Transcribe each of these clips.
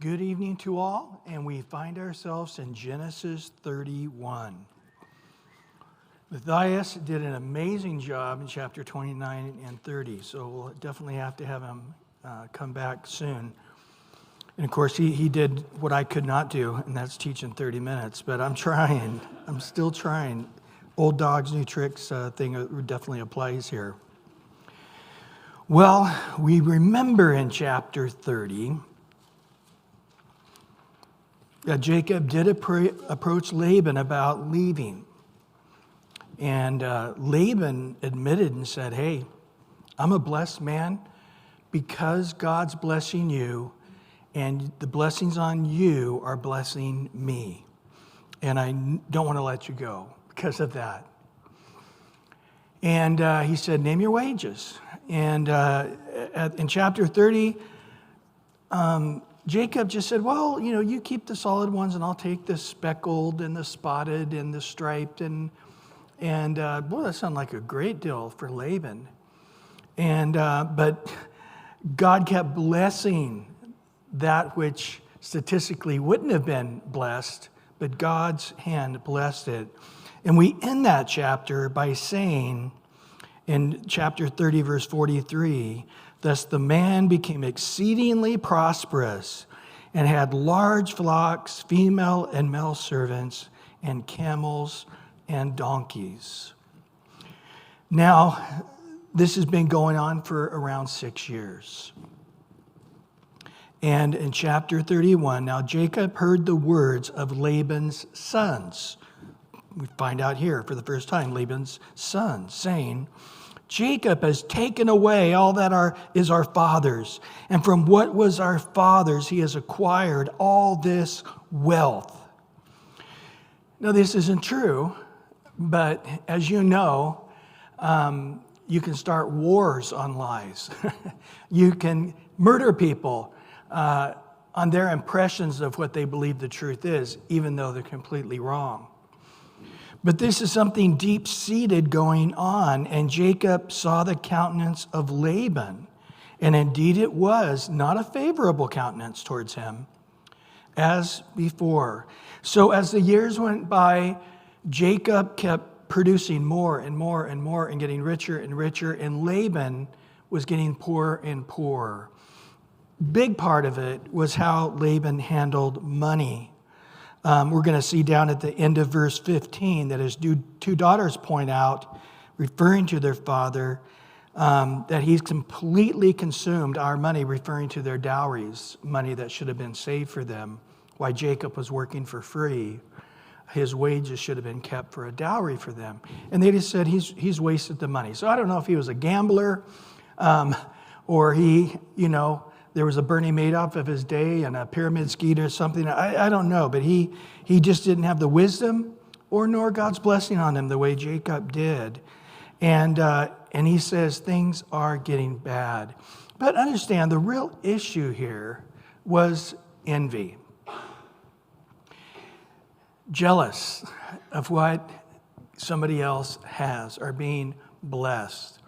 Good evening to all, and we find ourselves in Genesis 31. Matthias did an amazing job in chapter 29 and 30, so we'll definitely have to have him come back soon. And of course, he did what I could not do, and that's teach in 30 minutes, but I'm trying. I'm still trying. Old dogs, new tricks thing definitely applies here. Well, we remember in chapter 30 that Jacob did approach Laban about leaving. And Laban admitted and said, hey, I'm a blessed man because God's blessing you, and the blessings on you are blessing me. And I don't want to let you go because of that. And he said, name your wages. And in chapter 30, Jacob just said, well, you keep the solid ones and I'll take the speckled and the spotted and the striped. And boy, that sounded like a great deal for Laban. But God kept blessing that which statistically wouldn't have been blessed, but God's hand blessed it. And we end that chapter by saying in chapter 30, verse 43, thus the man became exceedingly prosperous and had large flocks, female and male servants, and camels and donkeys. Now, this has been going on for around 6 years. And in chapter 31, now Jacob heard the words of Laban's sons. We find out here for the first time, Laban's sons saying, Jacob has taken away all that is our father's, and from what was our father's he has acquired all this wealth. Now, this isn't true, but as you know, you can start wars on lies. You can murder people on their impressions of what they believe the truth is, even though they're completely wrong. But this is something deep-seated going on, and Jacob saw the countenance of Laban, and indeed it was not a favorable countenance towards him, as before. So as the years went by, Jacob kept producing more and more and more and getting richer and richer, and Laban was getting poorer and poorer. Big part of it was how Laban handled money. We're going to see down at the end of verse 15 that his two daughters point out, referring to their father, that he's completely consumed our money, referring to their dowries, money that should have been saved for them. While Jacob was working for free, his wages should have been kept for a dowry for them. And they just said he's wasted the money. So I don't know if he was a gambler or there was a Bernie Madoff of his day and a pyramid scheme or something. I don't know, but he just didn't have the wisdom nor God's blessing on him the way Jacob did. And he says things are getting bad. But understand, the real issue here was envy. Jealous of what somebody else has or being blessed.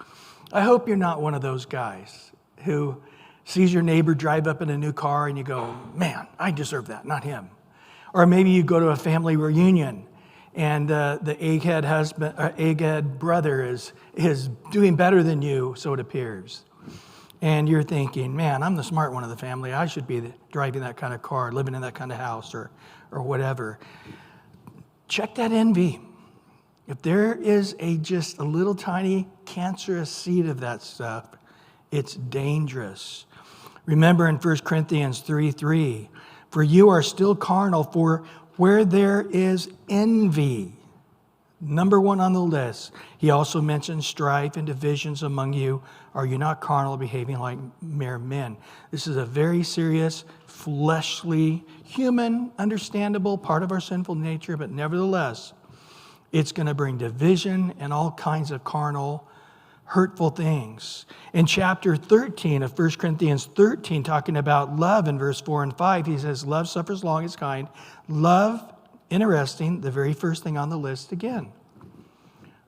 I hope you're not one of those guys who sees your neighbor drive up in a new car and you go, man, I deserve that, not him. Or maybe you go to a family reunion and the egghead brother is doing better than you, so it appears. And you're thinking, man, I'm the smart one of the family. I should be driving that kind of car, living in that kind of house or whatever. Check that envy. If there is just a little tiny cancerous seed of that stuff, it's dangerous. Remember in 1 Corinthians 3:3, for you are still carnal, for where there is envy, number one on the list. He also mentions strife and divisions among you. Are you not carnal, behaving like mere men? This is a very serious, fleshly, human, understandable part of our sinful nature, but nevertheless, it's going to bring division and all kinds of carnal, hurtful things. In chapter 13 of 1 Corinthians 13, talking about love in verse 4 and 5, he says, love suffers long, is kind. Love, interesting, the very first thing on the list again.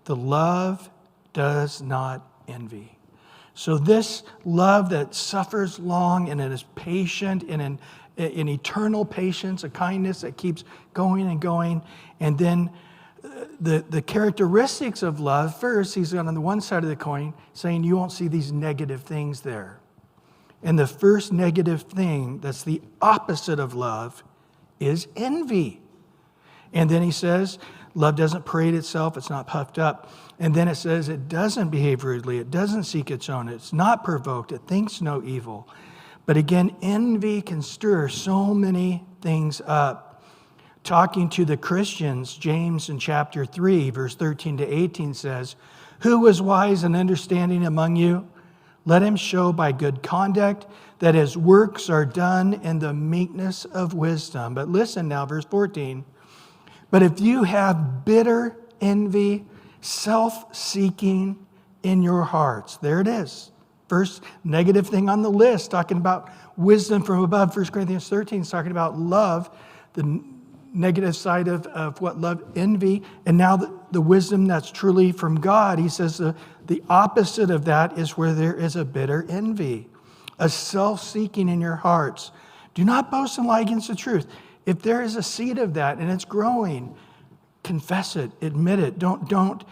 The love does not envy. So this love that suffers long and it is patient and an eternal patience, a kindness that keeps going and going. And then the characteristics of love, first, he's on the one side of the coin saying you won't see these negative things there. And the first negative thing that's the opposite of love is envy. And then he says, love doesn't parade itself, it's not puffed up. And then it says it doesn't behave rudely, it doesn't seek its own, it's not provoked, it thinks no evil. But again, envy can stir so many things up. Talking to the Christians, James in chapter 3, verse 13 to 18 says, who was wise and understanding among you? Let him show by good conduct that his works are done in the meekness of wisdom. But listen now, verse 14. But if you have bitter envy, self-seeking in your hearts, there it is. First negative thing on the list, talking about wisdom from above. 1 Corinthians 13 is talking about love, the negative side of what love, envy. And now the wisdom that's truly from God, he says the opposite of that is where there is a bitter envy, a self-seeking in your hearts. Do not boast and lie against the truth. If there is a seed of that and it's growing, confess it, admit it. Don't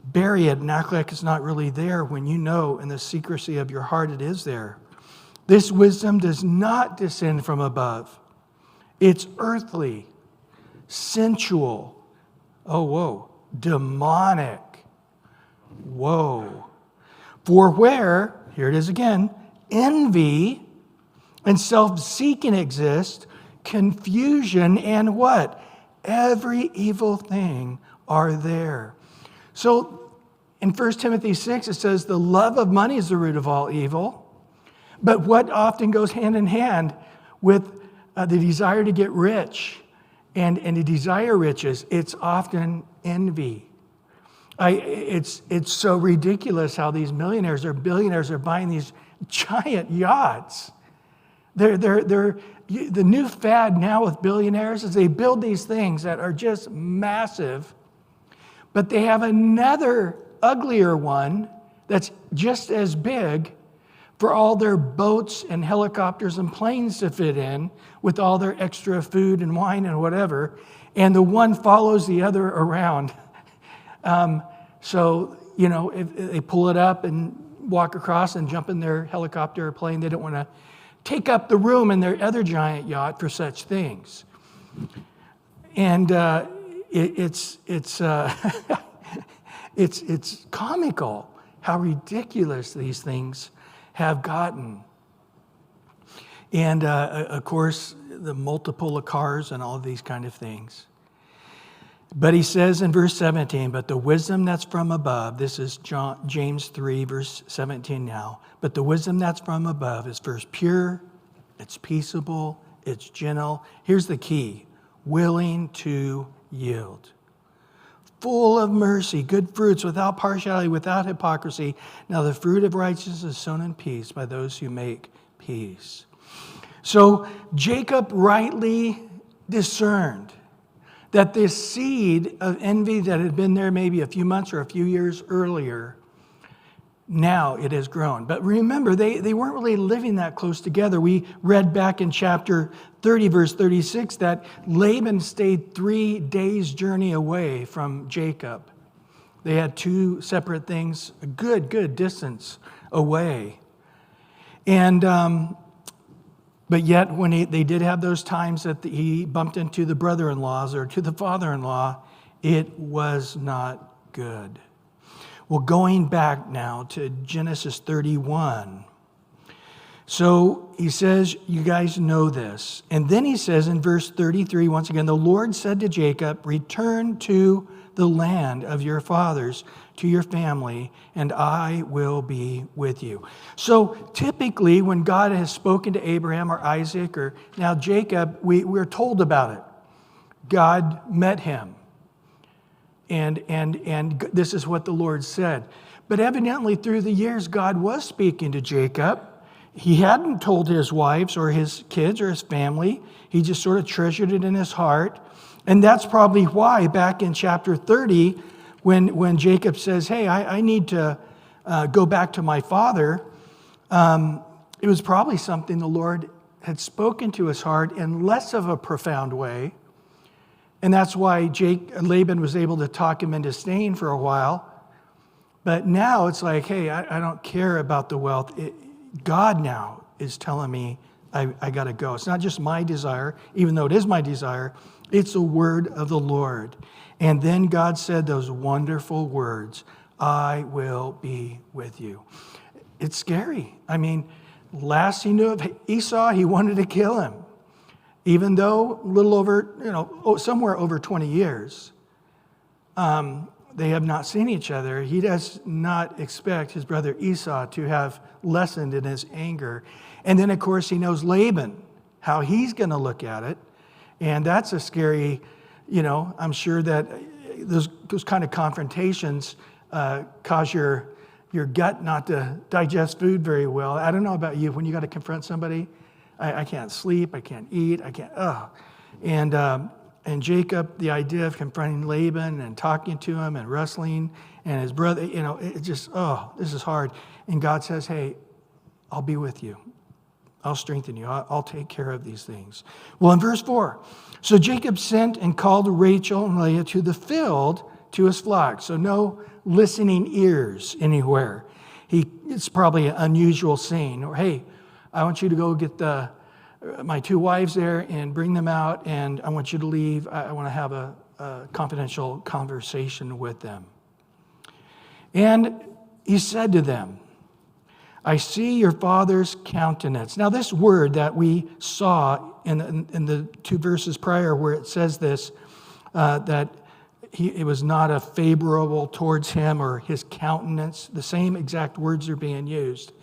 bury it and act like it's not really there when you know in the secrecy of your heart it is there. This wisdom does not descend from above. It's earthly, sensual, demonic. Whoa. For where, here it is again, envy and self-seeking exist, confusion and what? Every evil thing are there. So in 1 Timothy 6, it says the love of money is the root of all evil. But what often goes hand in hand with the desire to get rich and to desire riches, it's often envy. It's so ridiculous how these millionaires or billionaires are buying these giant yachts. The new fad now with billionaires is they build these things that are just massive, but they have another uglier one that's just as big for all their boats and helicopters and planes to fit in with all their extra food and wine and whatever, and the one follows the other around. So, if they pull it up and walk across and jump in their helicopter or plane, they don't want to take up the room in their other giant yacht for such things. And it's comical how ridiculous these things have gotten. And of course, the multiple of cars and all of these kind of things. But he says in verse 17, but the wisdom that's from above, this is James 3, verse 17 now, but the wisdom that's from above is first pure, it's peaceable, it's gentle. Here's the key, willing to yield. Full of mercy, good fruits, without partiality, without hypocrisy. Now the fruit of righteousness is sown in peace by those who make peace. So Jacob rightly discerned that this seed of envy that had been there maybe a few months or a few years earlier, now it has grown. But remember, they weren't really living that close together. We read back in chapter 30, verse 36, that Laban stayed 3 days' journey away from Jacob. They had 2 separate things, a good distance away. And but yet, when they did have those times that he bumped into the brother-in-laws or to the father-in-law, it was not good. Well, going back now to Genesis 31. So he says, you guys know this. And then he says in verse 33, once again, the Lord said to Jacob, return to the land of your fathers, to your family, and I will be with you. So typically when God has spoken to Abraham or Isaac or now Jacob, we're told about it. God met him. And this is what the Lord said. But evidently through the years, God was speaking to Jacob. He hadn't told his wives or his kids or his family. He just sort of treasured it in his heart. And that's probably why back in chapter 30, when Jacob says, hey, I need to go back to my father, it was probably something the Lord had spoken to his heart in less of a profound way. And that's why Laban was able to talk him into staying for a while. But now it's like, hey, I don't care about the wealth. God now is telling me I got to go. It's not just my desire, even though it is my desire. It's the word of the Lord. And then God said those wonderful words, I will be with you. It's scary. I mean, last he knew of Esau, he wanted to kill him. Even though a little over, somewhere over 20 years, they have not seen each other. He does not expect his brother Esau to have lessened in his anger. And then, of course, he knows Laban, how he's going to look at it. And that's a scary, I'm sure that those kind of confrontations cause your gut not to digest food very well. I don't know about you. When you got to confront somebody, I can't sleep, I can't eat, And Jacob, the idea of confronting Laban and talking to him and wrestling and his brother, it just, this is hard. And God says, hey, I'll be with you. I'll strengthen you. I'll take care of these things. Well, in verse 4, so Jacob sent and called Rachel and Leah to the field to his flock. So no listening ears anywhere. It's probably an unusual scene. Or, hey, I want you to go get my two wives there and bring them out, and I want you to leave. I want to have a confidential conversation with them. And he said to them, I see your father's countenance. Now, this word that we saw in the two verses prior where it says this, that it was not a favorable towards him or his countenance, the same exact words are being used.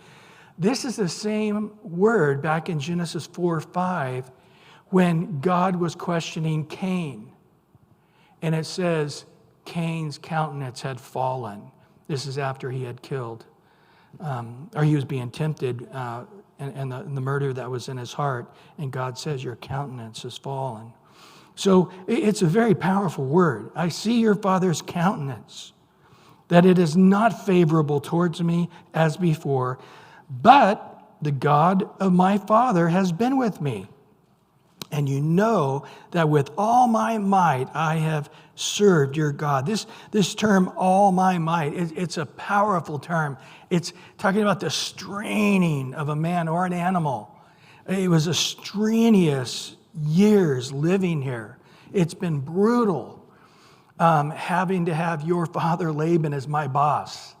This is the same word back in Genesis 4:5 when God was questioning Cain. And it says Cain's countenance had fallen. This is after he had killed, or he was being tempted and the murder that was in his heart. And God says, your countenance has fallen. So it's a very powerful word. I see your father's countenance, that it is not favorable towards me as before, but the God of my father has been with me. And you know that with all my might I have served your God. This term, all my might, it's a powerful term. It's talking about the straining of a man or an animal. It was a strenuous years living here. It's been brutal having to have your father Laban as my boss.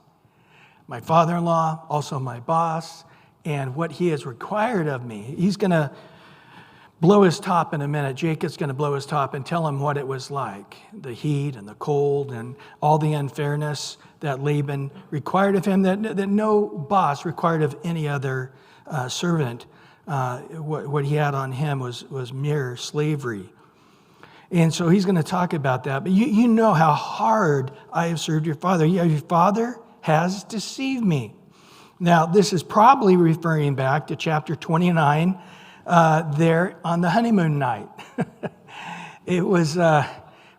My father-in-law, also my boss, and what he has required of me. He's going to blow his top in a minute. Jacob's going to blow his top and tell him what it was like, the heat and the cold and all the unfairness that Laban required of him, that no boss required of any other servant. What he had on him was mere slavery. And so he's going to talk about that. But you know how hard I have served your father. Your father has deceived me. Now, this is probably referring back to chapter 29 there on the honeymoon night. It was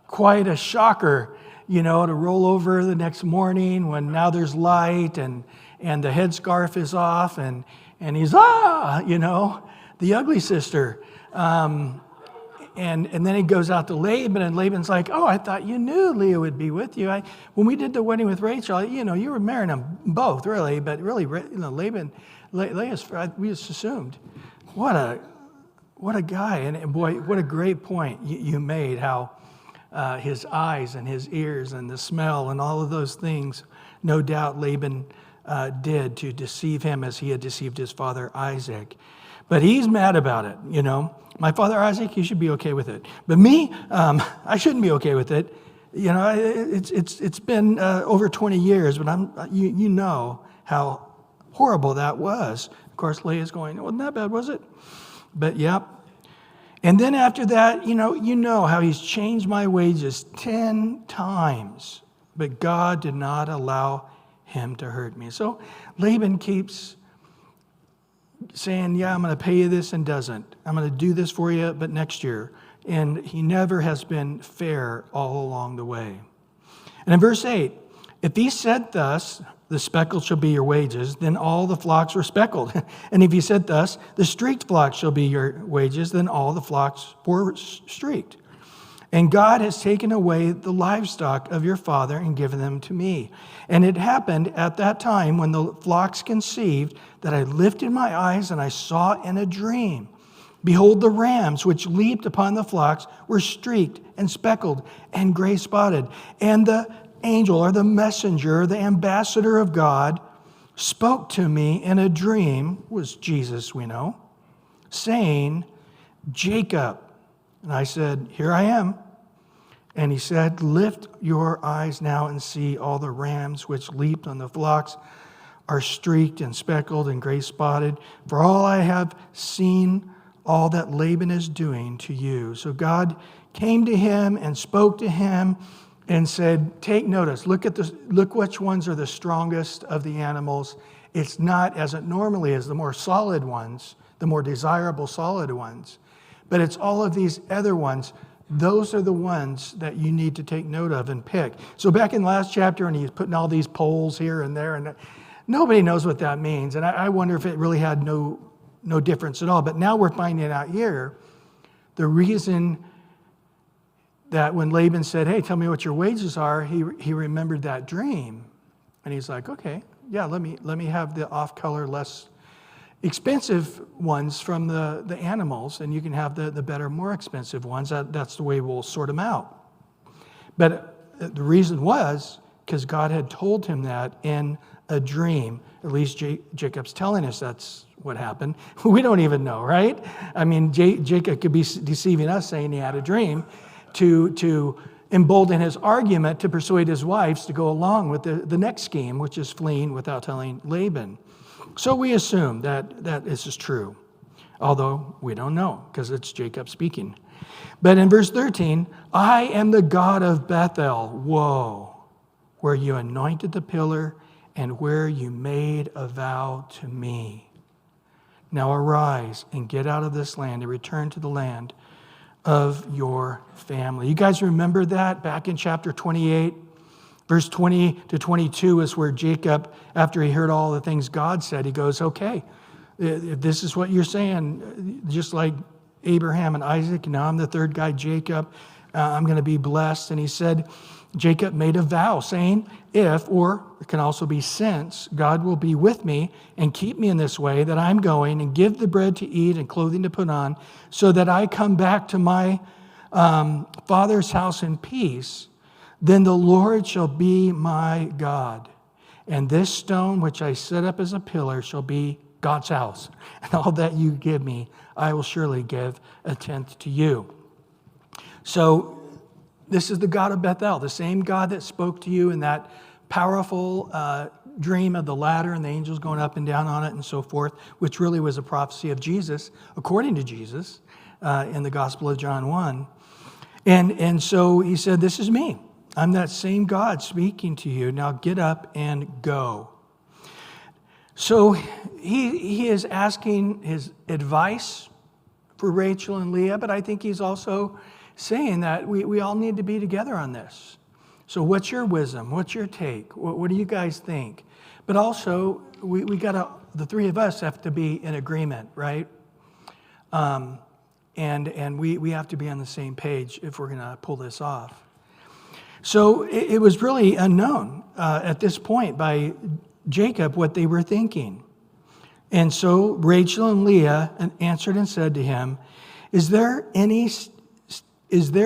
quite a shocker, to roll over the next morning when now there's light and the headscarf is off and he's, the ugly sister. And then he goes out to Laban, and Laban's like, oh, I thought you knew Leah would be with you. When we did the wedding with Rachel, you were marrying them both, really. But really, Laban, Leah's, we just assumed. What a guy. And boy, what a great point you made, how his eyes and his ears and the smell and all of those things, no doubt Laban did to deceive him as he had deceived his father Isaac. But he's mad about it, My father Isaac, he should be okay with it. But me, I shouldn't be okay with it. It's been over 20 years, but you know how horrible that was. Of course, Leah's going, it wasn't that bad, was it? But yep. And then after that, you know how he's changed my wages 10 times, but God did not allow him to hurt me. So Laban keeps saying, yeah, I'm going to pay you this, and doesn't. I'm going to do this for you, but next year. And he never has been fair all along the way. And in verse 8, If he said thus, the speckled shall be your wages, then all the flocks were speckled. And if he said thus, the streaked flocks shall be your wages, then all the flocks were streaked. And God has taken away the livestock of your father and given them to me. And it happened at that time when the flocks conceived that I lifted my eyes and I saw in a dream. Behold, the rams which leaped upon the flocks were streaked and speckled and gray spotted. And the angel or the messenger, the ambassador of God, spoke to me in a dream, was Jesus, we know, saying, Jacob. And I said, here I am. And he said, lift your eyes now and see all the rams which leaped on the flocks are streaked and speckled and gray spotted. For all I have seen all that Laban is doing to you. So God came to him and spoke to him and said, take notice, look which ones are the strongest of the animals. It's not, as it normally is, the more solid ones, the more desirable solid ones. But it's all of these other ones. Those are the ones that you need to take note of and pick. So back in the last chapter, and he's putting all these poles here and there, and nobody knows what that means. And I wonder if it really had no difference at all. But now we're finding out here the reason that when Laban said, hey, tell me what your wages are, he remembered that dream. And he's like, okay, yeah, let me have the off-color, less expensive ones from the animals, and you can have the better, more expensive ones. That's the way we'll sort them out. But the reason was because God had told him that in a dream. At least Jacob's telling us that's what happened. We don't even know, right? I mean, Jacob could be deceiving us, saying he had a dream to embolden his argument to persuade his wives to go along with the next scheme, which is fleeing without telling Laban. So we assume that this is true, although we don't know because it's Jacob speaking. But in verse 13, I am the God of Bethel, whoa, where you anointed the pillar and where you made a vow to me. Now arise and get out of this land and return to the land of your family. You guys remember that back in chapter 28? Verse 20 to 22 is where Jacob, after he heard all the things God said, he goes, okay, if this is what you're saying, just like Abraham and Isaac, now I'm the third guy, Jacob, I'm going to be blessed. And he said, Jacob made a vow saying, if, or it can also be since, God will be with me and keep me in this way that I'm going and give the bread to eat and clothing to put on so that I come back to my father's house in peace, then the Lord shall be my God. And this stone which I set up as a pillar shall be God's house. And all that you give me, I will surely give a tenth to you. So this is the God of Bethel, the same God that spoke to you in that powerful dream of the ladder and the angels going up and down on it and so forth, which really was a prophecy of Jesus, according to Jesus, in the Gospel of John 1. And so he said, this is me. I'm that same God speaking to you. Now get up and go. So he is asking his advice for Rachel and Leah, but I think he's also saying that we all need to be together on this. So what's your wisdom? What's your take? What do you guys think? But also, we gotta, the three of us have to be in agreement, right? And we have to be on the same page if we're gonna pull this off. So it was really unknown at this point by Jacob what they were thinking. And so Rachel and Leah answered and said to him, Is there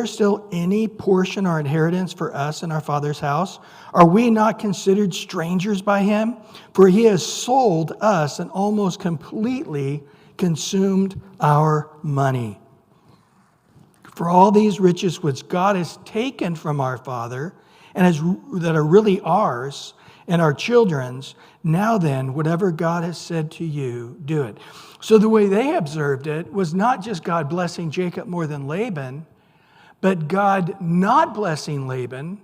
still any portion or inheritance for us in our father's house? Are we not considered strangers by him? For he has sold us and almost completely consumed our money. For all these riches which God has taken from our father and that are really ours and our children's, now then, whatever God has said to you, do it. So the way they observed it was not just God blessing Jacob more than Laban, but God not blessing Laban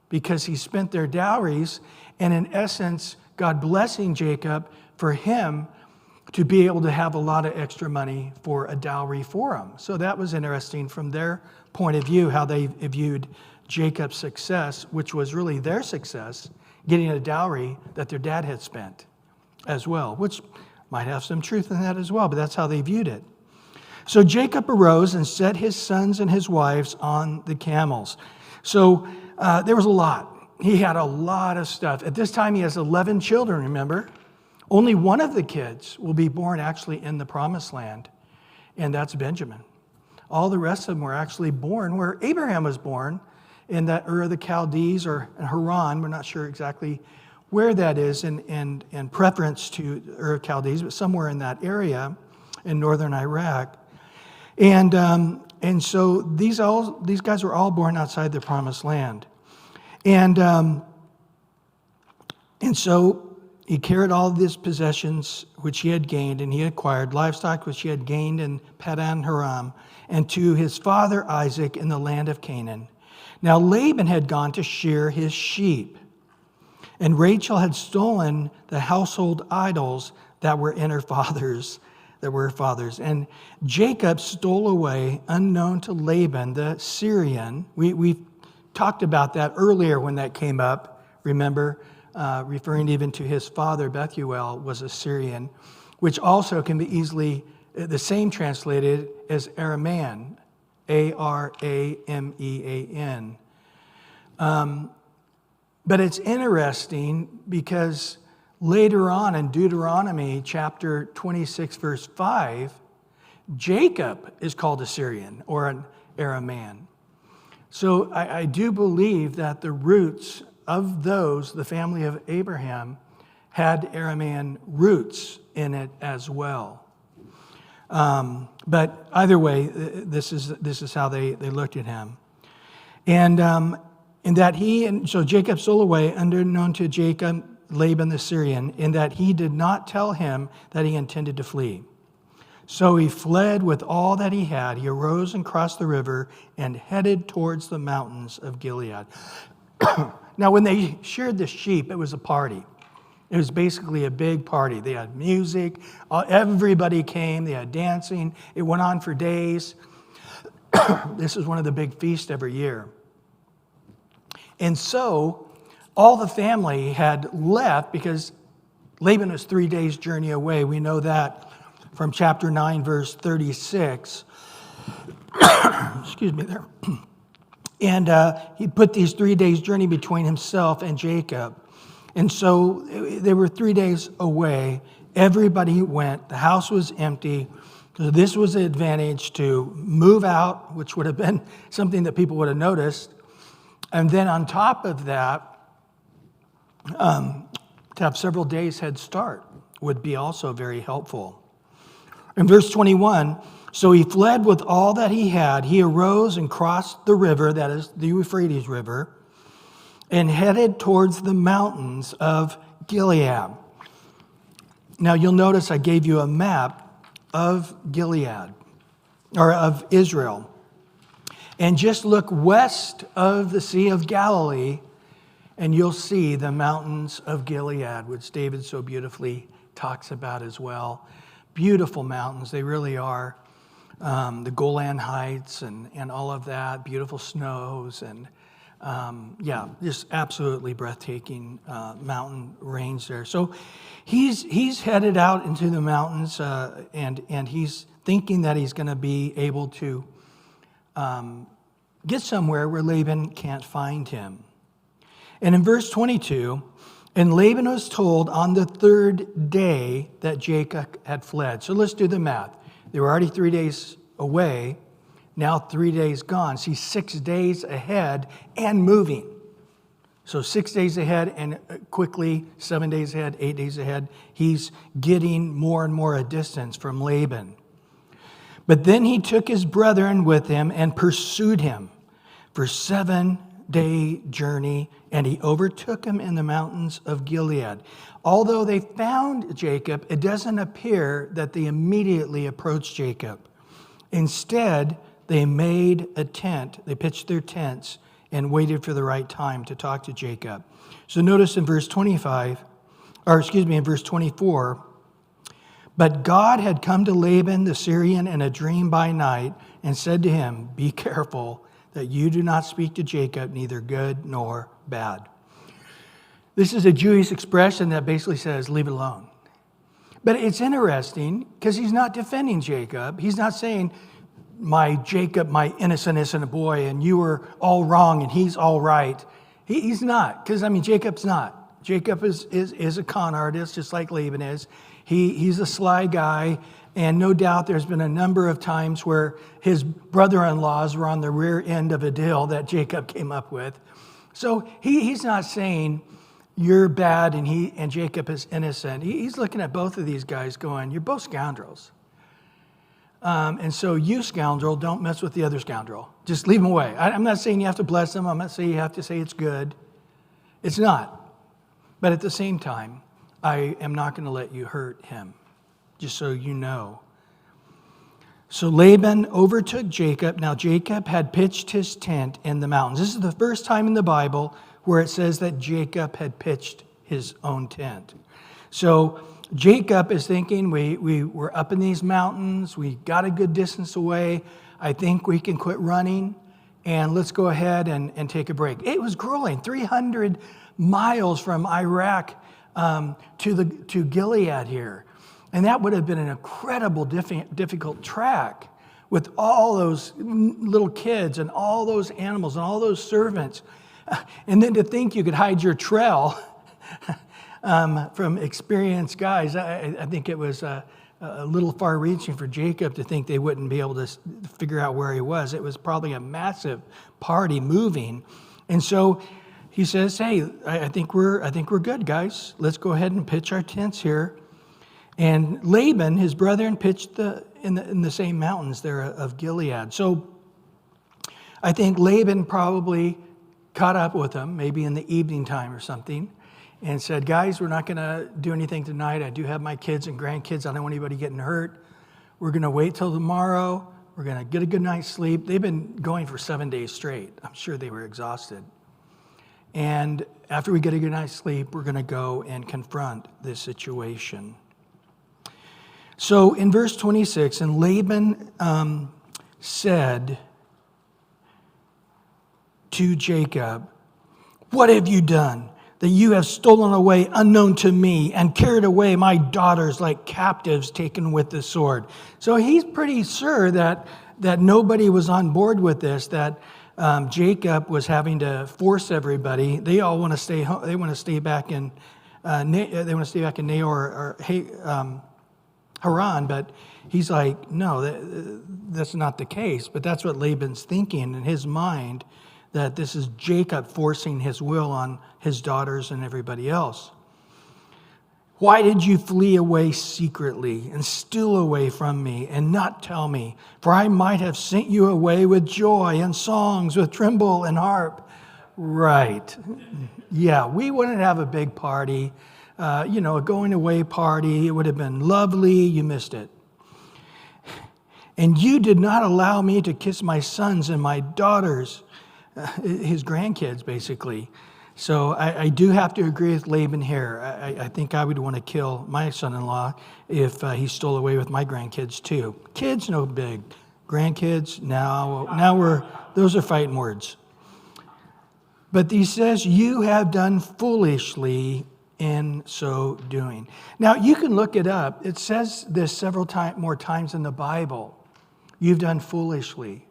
because he spent their dowries, and in essence, God blessing Jacob for him to be able to have a lot of extra money for a dowry for him. So that was interesting from their point of view, how they viewed Jacob's success, which was really their success getting a dowry that their dad had spent as well, which might have some truth in that as well, but that's how they viewed it. So Jacob arose and set his sons and his wives on the camels. So there was a lot. He had a lot of stuff. At this time, he has 11 children, remember? Only one of the kids will be born actually in the promised land, and that's Benjamin. All the rest of them were actually born where Abraham was born, in that Ur of the Chaldees or Haran. We're not sure exactly where that is in preference to Ur of Chaldees, but somewhere in that area in northern Iraq. And so these guys were all born outside the promised land. And so he carried all of his possessions which he had gained, and he acquired livestock which he had gained in Padan Aram, and to his father Isaac in the land of Canaan. Now Laban had gone to shear his sheep, and Rachel had stolen the household idols that were her father's. And Jacob stole away, unknown to Laban the Syrian. We talked about that earlier when that came up, remember, referring even to his father, Bethuel, was a Syrian, which also can be easily the same translated as Aramean, Aramean. But it's interesting because later on in Deuteronomy chapter 26, verse 5, Jacob is called a Syrian or an Aramean. So I do believe that the roots of those, the family of Abraham, had Aramean roots in it as well. But either way, this is how they looked at him. And so Jacob stole away, unknown to Jacob, Laban the Syrian, in that he did not tell him that he intended to flee. So he fled with all that he had. He arose and crossed the river and headed towards the mountains of Gilead. Now, when they sheared the sheep, it was a party. It was basically a big party. They had music. Everybody came. They had dancing. It went on for days. This is one of the big feasts every year. And so all the family had left because Laban was 3 days' journey away. We know that from chapter 9, verse 36. Excuse me there. And he put these 3 days' journey between himself and Jacob. And so they were 3 days away. Everybody went. The house was empty. So this was an advantage to move out, which would have been something that people would have noticed. And then on top of that, to have several days head start would be also very helpful. In verse 21, so he fled with all that he had. He arose and crossed the river, that is the Euphrates River, and headed towards the mountains of Gilead. Now you'll notice I gave you a map of Gilead, or of Israel. And just look west of the Sea of Galilee, and you'll see the mountains of Gilead, which David so beautifully talks about as well. Beautiful mountains, they really are. The Golan Heights and all of that, beautiful snows, and just absolutely breathtaking mountain range there. So he's headed out into the mountains, and he's thinking that he's going to be able to get somewhere where Laban can't find him. And in verse 22, and Laban was told on the third day that Jacob had fled. So let's do the math. They were already 3 days away, now 3 days gone. See, 6 days ahead and moving. So 6 days ahead and quickly, 7 days ahead, 8 days ahead, he's getting more and more a distance from Laban. But then he took his brethren with him and pursued him for 7-day journey, and he overtook him in the mountains of Gilead. Although they found Jacob, it doesn't appear that they immediately approached Jacob. Instead, they made a tent. They pitched their tents and waited for the right time to talk to Jacob. So notice in verse 24, but God had come to Laban the Syrian in a dream by night and said to him, be careful that you do not speak to Jacob, neither good nor bad. This is a Jewish expression that basically says, leave it alone. But it's interesting because he's not defending Jacob. He's not saying, my Jacob, my innocent boy, and you were all wrong and he's all right. He's not, because Jacob's not. Jacob is a con artist, just like Laban is. He's a sly guy, and no doubt there's been a number of times where his brother-in-laws were on the rear end of a deal that Jacob came up with. So he's not saying you're bad and Jacob is innocent. He's looking at both of these guys going, you're both scoundrels. And so you, scoundrel, don't mess with the other scoundrel. Just leave them away. I'm not saying you have to bless them. I'm not saying you have to say it's good. It's not. But at the same time, I am not going to let you hurt him, just so you know. So Laban overtook Jacob. Now Jacob had pitched his tent in the mountains. This is the first time in the Bible where it says that Jacob had pitched his own tent. So Jacob is thinking, we're up in these mountains. We got a good distance away. I think we can quit running and let's go ahead and take a break. It was grueling, 300 miles from Iraq to Gilead here. And that would have been an incredible, difficult track with all those little kids and all those animals and all those servants. And then to think you could hide your trail from experienced guys, I think it was a little far-reaching for Jacob to think they wouldn't be able to figure out where he was. It was probably a massive party moving. And so he says, hey, I think we're good, guys. Let's go ahead and pitch our tents here. And Laban, his brethren, pitched in the same mountains there of Gilead. So I think Laban probably caught up with them, maybe in the evening time or something, and said, guys, we're not going to do anything tonight. I do have my kids and grandkids. I don't want anybody getting hurt. We're going to wait till tomorrow. We're going to get a good night's sleep. They've been going for 7 days straight. I'm sure they were exhausted. And after we get a good night's sleep, we're going to go and confront this situation. So in verse 26, and Laban said to Jacob, what have you done that you have stolen away unknown to me and carried away my daughters like captives taken with the sword? So he's pretty sure that nobody was on board with this, that Jacob was having to force everybody. They all want to stay home. They want to stay back in Nahor or Haran, but he's like, no, that's not the case. But that's what Laban's thinking in his mind, that this is Jacob forcing his will on his daughters and everybody else. Why did you flee away secretly and steal away from me and not tell me? For I might have sent you away with joy and songs, with timbrel and harp. Right. Yeah, we wouldn't have a big party, a going away party. It would have been lovely. You missed it. And you did not allow me to kiss my sons and my daughters, his grandkids, basically. So I do have to agree with Laban here. I think I would want to kill my son-in-law if he stole away with my grandkids too. Kids, no big. Grandkids, now those are fighting words. But he says, you have done foolishly in so doing. Now, you can look it up. It says this several more times in the Bible. You've done foolishly.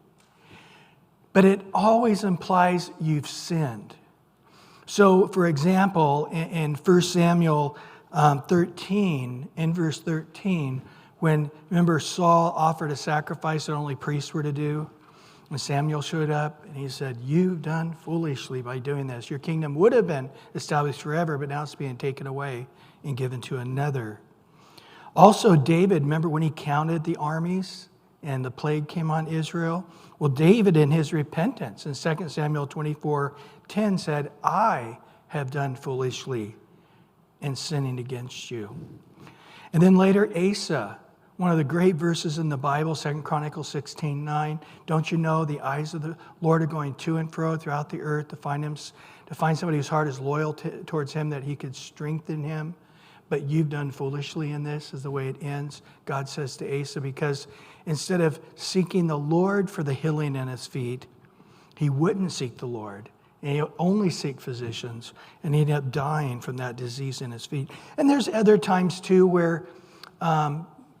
But it always implies you've sinned. So, for example, in 1 Samuel 13, in verse 13, remember Saul offered a sacrifice that only priests were to do? When Samuel showed up and he said, you've done foolishly by doing this. Your kingdom would have been established forever, but now it's being taken away and given to another. Also, David, remember when he counted the armies and the plague came on Israel? Well, David, in his repentance in 2 Samuel 24:10 said, I have done foolishly in sinning against you. And then later, Asa, one of the great verses in the Bible, 2 Chronicles 16:9. Don't you know the eyes of the Lord are going to and fro throughout the earth to find somebody whose heart is loyal towards him, that he could strengthen him? But you've done foolishly in this, is the way it ends. God says to Asa, because instead of seeking the Lord for the healing in his feet, he wouldn't seek the Lord. And he'll only seek physicians, and he ended up dying from that disease in his feet. And there's other times, too, where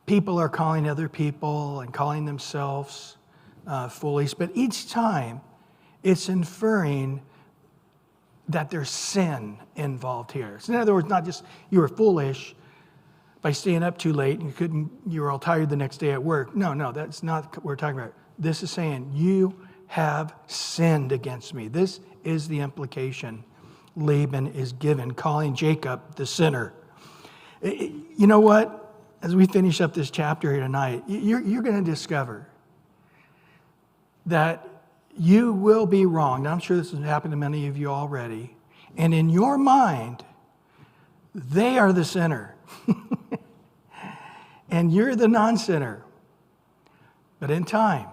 people are calling other people and calling themselves foolish. But each time, it's inferring that there's sin involved here. So in other words, not just you were foolish by staying up too late and you were all tired the next day at work. No, that's not what we're talking about. This is saying you have sinned against me. This is the implication Laban is given, calling Jacob the sinner. You know what? As we finish up this chapter here tonight, you're going to discover that you will be wrong. Now, I'm sure this has happened to many of you already. And in your mind, they are the sinner. And you're the non-sinner. But in time,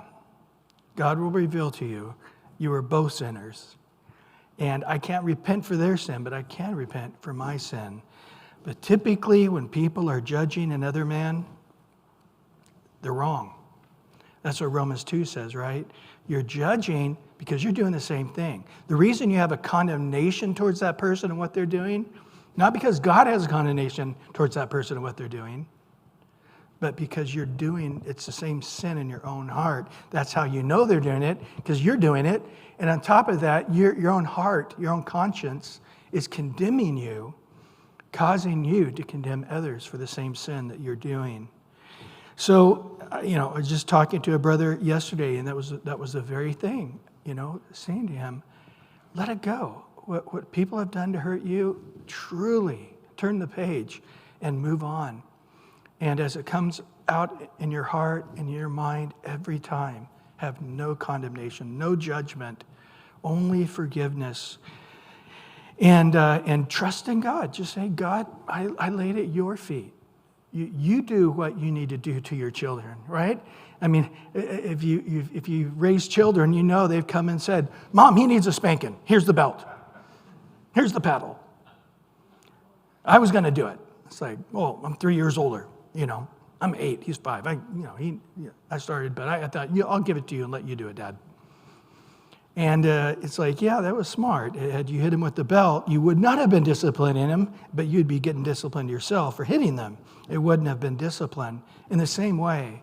God will reveal to you, you are both sinners. And I can't repent for their sin, but I can repent for my sin. But typically, when people are judging another man, they're wrong. That's what Romans 2 says, right? You're judging because you're doing the same thing. The reason you have a condemnation towards that person and what they're doing, not because God has a condemnation towards that person and what they're doing, but because it's the same sin in your own heart. That's how you know they're doing it, because you're doing it. And on top of that, your own heart, your own conscience is condemning you, causing you to condemn others for the same sin that you're doing. So, I was just talking to a brother yesterday, and that was the very thing, saying to him, let it go. What people have done to hurt you, truly turn the page and move on. And as it comes out in your heart and your mind every time, have no condemnation, no judgment, only forgiveness. And trust in God. Just say, God, I laid it at your feet. You do what you need to do to your children, right? I mean, if you raise children, they've come and said, Mom, he needs a spanking. Here's the belt. Here's the paddle. I was going to do it. It's like, oh, I'm 3 years older. I'm 8. He's 5. I started, but I thought, I'll give it to you and let you do it, Dad. And it's like, yeah, that was smart. Had you hit him with the belt, you would not have been disciplining him, but you'd be getting disciplined yourself for hitting them. It wouldn't have been discipline. In the same way,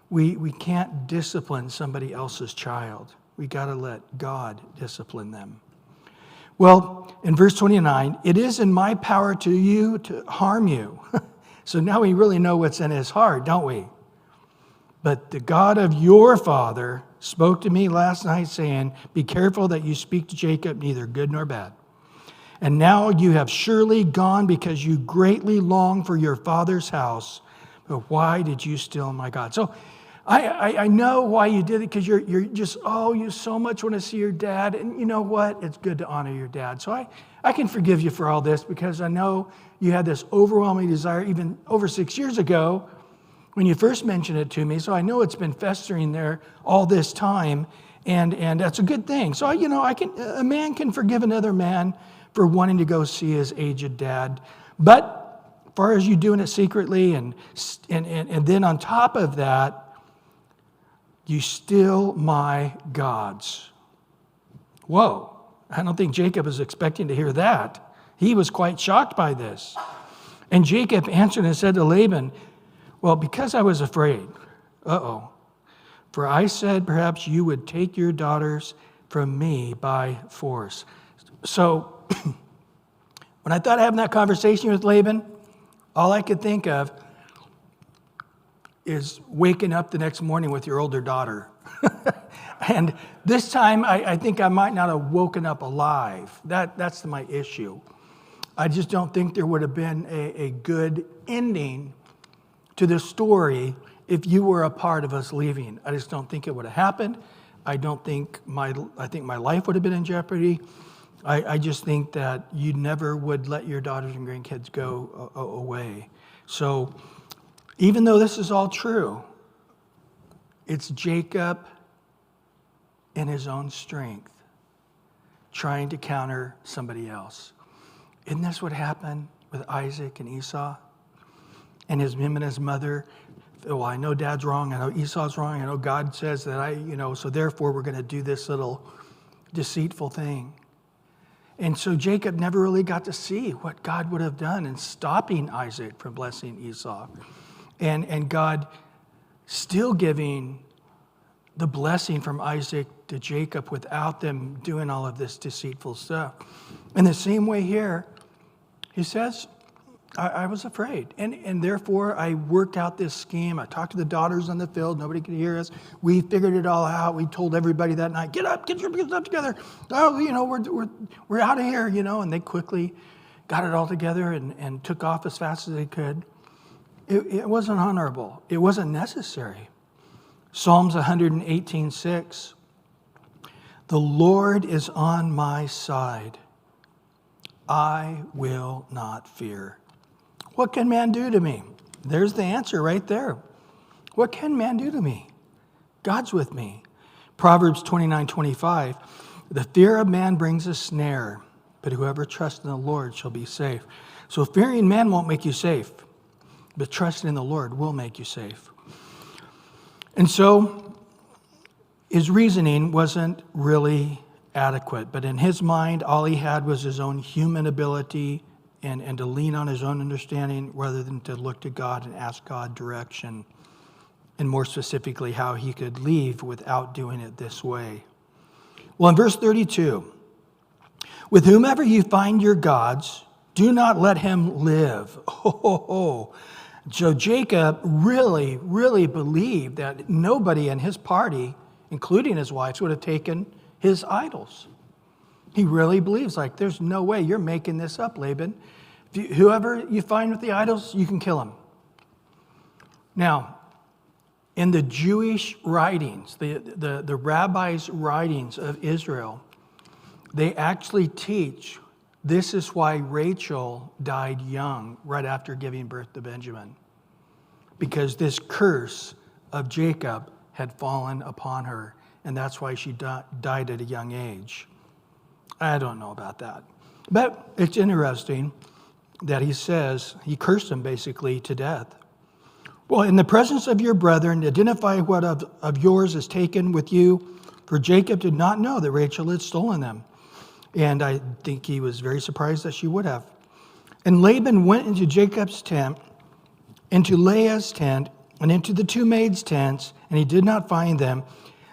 we can't discipline somebody else's child. We got to let God discipline them. Well, in verse 29, it is in my power to you to harm you. So now we really know what's in his heart, don't we? But the God of your father spoke to me last night saying, be careful that you speak to Jacob neither good nor bad. And now you have surely gone because you greatly long for your father's house. But why did you steal my God? So I know why you did it, because you're just, you so much want to see your dad. And you know what? It's good to honor your dad. So I can forgive you for all this, because I know you had this overwhelming desire even over 6 years ago when you first mentioned it to me. So I know it's been festering there all this time, and that's a good thing. So a man can forgive another man for wanting to go see his aged dad. But as far as you doing it secretly and then on top of that, you steal my gods. Whoa, I don't think Jacob was expecting to hear that. He was quite shocked by this. And Jacob answered and said to Laban, well, because I was afraid, for I said perhaps you would take your daughters from me by force. So when I thought of having that conversation with Laban, all I could think of is waking up the next morning with your older daughter. And this time, I think I might not have woken up alive. That's my issue. I just don't think there would have been a good ending to the story if you were a part of us leaving. I just don't think it would have happened. I think my life would have been in jeopardy. I just think that you never would let your daughters and grandkids go away. So even though this is all true, it's Jacob in his own strength trying to counter somebody else. Isn't this what happened with Isaac and Esau? And him and his mother, well, I know Dad's wrong, I know Esau's wrong, I know God says that so therefore we're going to do this little deceitful thing. And so Jacob never really got to see what God would have done in stopping Isaac from blessing Esau. And God still giving the blessing from Isaac to Jacob without them doing all of this deceitful stuff. In the same way here, he says, I was afraid. And therefore, I worked out this scheme. I talked to the daughters on the field. Nobody could hear us. We figured it all out. We told everybody that night, get up, get your stuff together. Oh, we're out of here, And they quickly got it all together and took off as fast as they could. It wasn't honorable. It wasn't necessary. Psalms 118:6. The Lord is on my side. I will not fear. What can man do to me? There's the answer right there. What can man do to me? God's with me. Proverbs 29:25. The fear of man brings a snare, but whoever trusts in the Lord shall be safe. So fearing man won't make you safe, but trusting in the Lord will make you safe. And so his reasoning wasn't really adequate, but in his mind, all he had was his own human ability and to lean on his own understanding rather than to look to God and ask God direction, and more specifically, how he could leave without doing it this way. Well, in verse 32, with whomever you find your gods, do not let him live. So Jacob really, really believed that nobody in his party, including his wives, would have taken his idols. He really believes, there's no way you're making this up, Laban. Whoever you find with the idols, you can kill him. Now, in the Jewish writings, the rabbis' writings of Israel, they actually teach this is why Rachel died young right after giving birth to Benjamin. Because this curse of Jacob had fallen upon her, and that's why she died at a young age. I don't know about that. But it's interesting that he says, he cursed him basically to death. Well, in the presence of your brethren, identify what of yours is taken with you, for Jacob did not know that Rachel had stolen them. And I think he was very surprised that she would have. And Laban went into Jacob's tent, into Leah's tent, and into the two maids' tents, and he did not find them.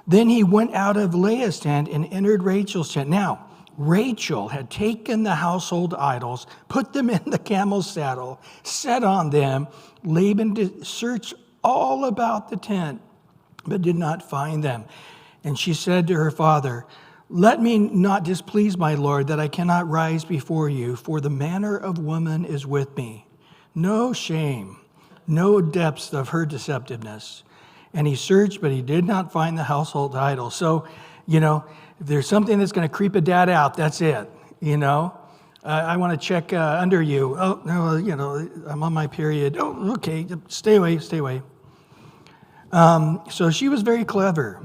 Then he went out of Leah's tent and entered Rachel's tent. Now, Rachel had taken the household idols, put them in the camel's saddle, sat on them. Laban did search all about the tent, but did not find them. And she said to her father, let me not displease my Lord, that I cannot rise before you, for the manner of woman is with me. No shame, no depths of her deceptiveness. And he searched, but he did not find the household idol. So, if there's something that's going to creep a dad out, that's it, I want to check under you. Oh, no, I'm on my period. Oh, okay, stay away. So she was very clever.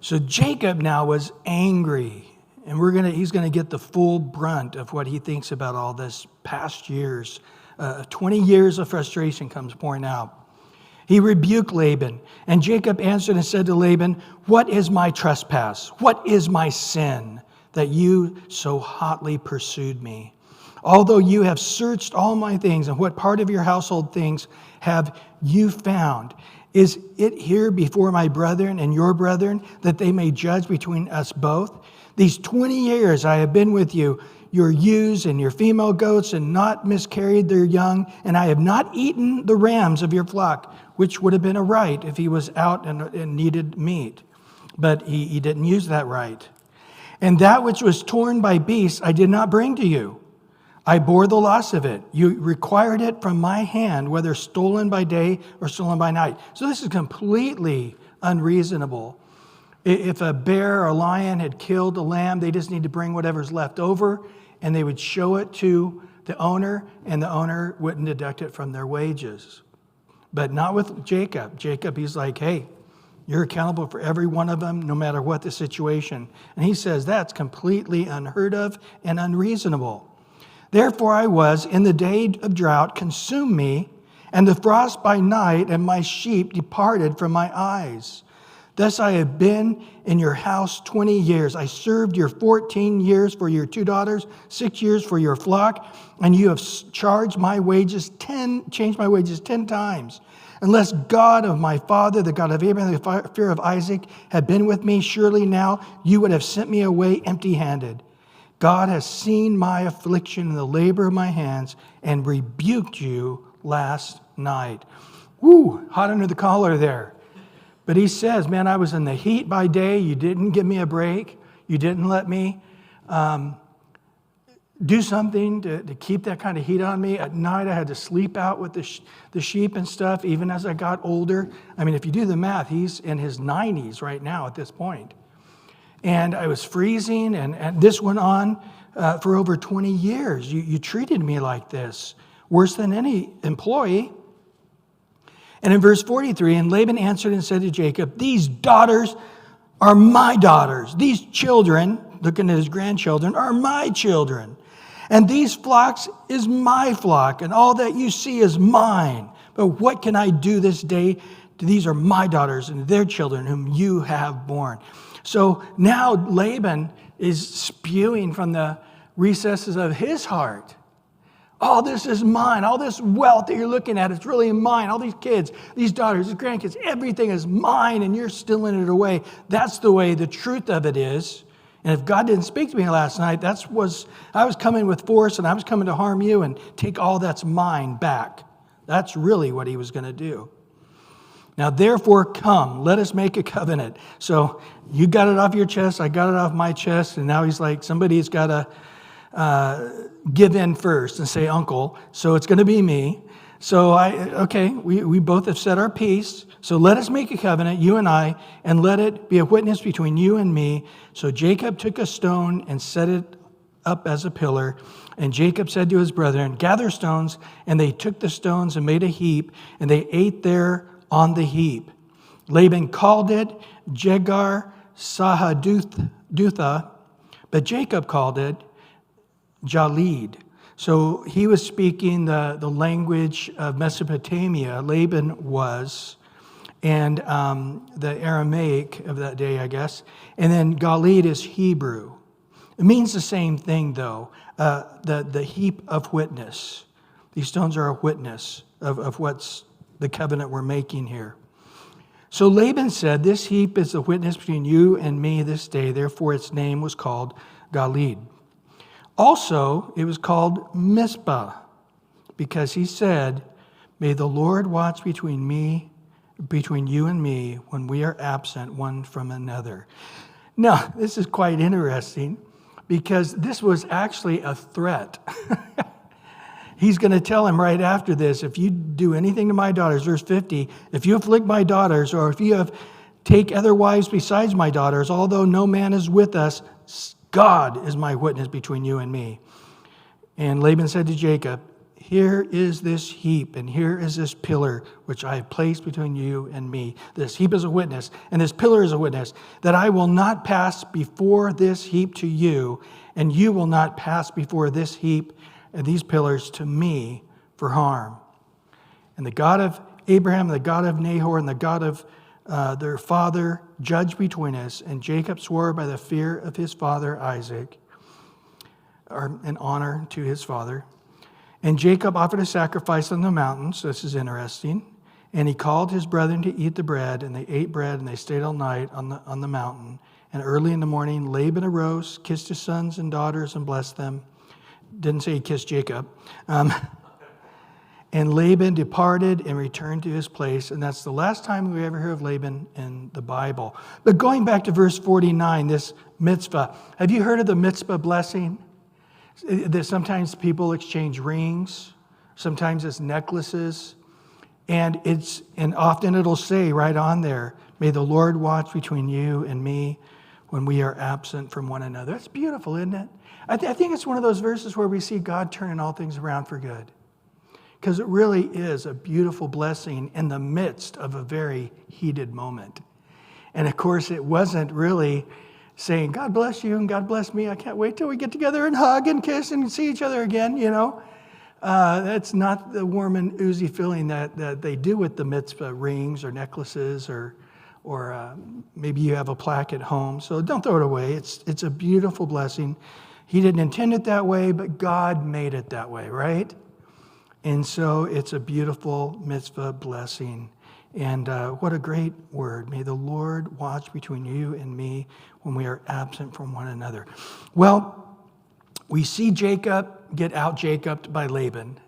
So Jacob now was angry, and he's going to get the full brunt of what he thinks about all this past years. 20 years of frustration comes pouring out. He rebuked Laban, and Jacob answered and said to Laban, what is my trespass? What is my sin that you so hotly pursued me? Although you have searched all my things, and what part of your household things have you found? Is it here before my brethren and your brethren that they may judge between us both? These 20 years I have been with you, your ewes and your female goats, and not miscarried their young, and I have not eaten the rams of your flock, which would have been a right if he was out and needed meat. But he didn't use that right. And that which was torn by beasts I did not bring to you. I bore the loss of it. You required it from my hand, whether stolen by day or stolen by night. So this is completely unreasonable. If a bear or a lion had killed a lamb, they just need to bring whatever's left over, and they would show it to the owner, and the owner wouldn't deduct it from their wages. But not with Jacob. Jacob, he's like, hey, you're accountable for every one of them, no matter what the situation. And he says that's completely unheard of and unreasonable. Therefore I was, in the day of drought, consumed me, and the frost by night, and my sheep departed from my eyes. Thus I have been in your house 20 years. I served your 14 years for your 2 daughters, 6 years for your flock, and you have changed my wages 10 times. Unless God of my father, the God of Abraham, the fear of Isaac, had been with me, surely now you would have sent me away empty-handed. God has seen my affliction and the labor of my hands and rebuked you last night. Woo, hot under the collar there. But he says, man, I was in the heat by day. You didn't give me a break. You didn't let me do something to keep that kind of heat on me. At night, I had to sleep out with the sheep and stuff, even as I got older. I mean, if you do the math, he's in his 90s right now at this point. And I was freezing, and this went on for over 20 years. You treated me like this, worse than any employee. And in verse 43, and Laban answered and said to Jacob, these daughters are my daughters. These children, looking at his grandchildren, are my children. And these flocks is my flock, and all that you see is mine. But what can I do this day? These are my daughters and their children whom you have borne. So now Laban is spewing from the recesses of his heart. All this is mine. All this wealth that you're looking at, it's really mine. All these kids, these daughters, these grandkids, everything is mine, and you're stealing it away. That's the way the truth of it is. And if God didn't speak to me last night, I was coming with force, and I was coming to harm you and take all that's mine back. That's really what he was going to do. Now, therefore, come, let us make a covenant. So you got it off your chest, I got it off my chest, and now he's like, somebody's got to give in first and say, uncle, so it's going to be me. So we both have said our piece. So let us make a covenant, you and I, and let it be a witness between you and me. So Jacob took a stone and set it up as a pillar. And Jacob said to his brethren, gather stones. And they took the stones and made a heap, and they ate there on the heap. Laban called it Jegar Sahadutha, but Jacob called it Jalid. So he was speaking the language of Mesopotamia, Laban was, and the Aramaic of that day, I guess. And then Galid is Hebrew. It means the same thing, though, the heap of witness. These stones are a witness of what's the covenant we're making here. So Laban said, this heap is the witness between you and me this day. Therefore, its name was called Galid. Also, it was called Mizpah, because he said, may the Lord watch between you and me when we are absent one from another. Now, this is quite interesting, because this was actually a threat. He's going to tell him right after this, if you do anything to my daughters, verse 50, if you afflict my daughters, or if you take other wives besides my daughters, although no man is with us, God is my witness between you and me. And Laban said to Jacob, here is this heap, and here is this pillar, which I have placed between you and me. This heap is a witness, and this pillar is a witness, that I will not pass before this heap to you, and you will not pass before this heap and these pillars to me for harm. And the God of Abraham, the God of Nahor, and the God of their father judged between us. And Jacob swore by the fear of his father Isaac, or in honor to his father. And Jacob offered a sacrifice on the mountains. This is interesting. And he called his brethren to eat the bread, and they ate bread, and they stayed all night on the mountain. And early in the morning, Laban arose, kissed his sons and daughters, and blessed them. Didn't say he kissed Jacob. And Laban departed and returned to his place. And that's the last time we ever hear of Laban in the Bible. But going back to verse 49, this mitzvah. Have you heard of the mitzvah blessing? That sometimes people exchange rings. Sometimes it's necklaces. And often it'll say right on there, may the Lord watch between you and me when we are absent from one another. That's beautiful, isn't it? I think it's one of those verses where we see God turning all things around for good. Because it really is a beautiful blessing in the midst of a very heated moment. And of course, it wasn't really saying, God bless you and God bless me. I can't wait till we get together and hug and kiss and see each other again, you know. That's not the warm and oozy feeling that they do with the mitzvah rings or necklaces or or maybe you have a plaque at home. So don't throw it away. It's a beautiful blessing. He didn't intend it that way, but God made it that way, right? And so it's a beautiful mitzvah blessing. And what a great word. May the Lord watch between you and me when we are absent from one another. Well, we see Jacob get out-Jacobed by Laban.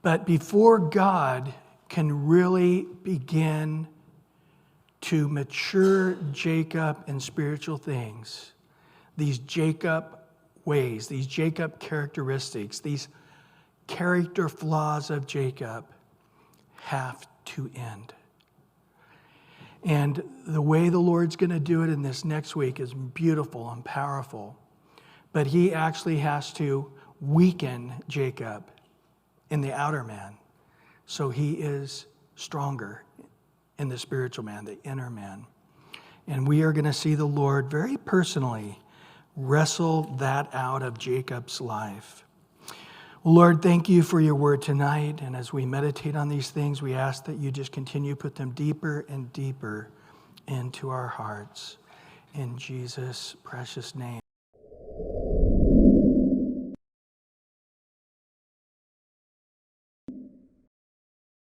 But before God can really begin to mature Jacob in spiritual things, these Jacob ways, these Jacob characteristics, these character flaws of Jacob have to end. And the way the Lord's going to do it in this next week is beautiful and powerful. But he actually has to weaken Jacob in the outer man, so he is stronger in the spiritual man, the inner man. And we are going to see the Lord very personally wrestle that out of Jacob's life. Lord, thank you for your word tonight. And as we meditate on these things, we ask that you just continue to put them deeper and deeper into our hearts. In Jesus' precious name.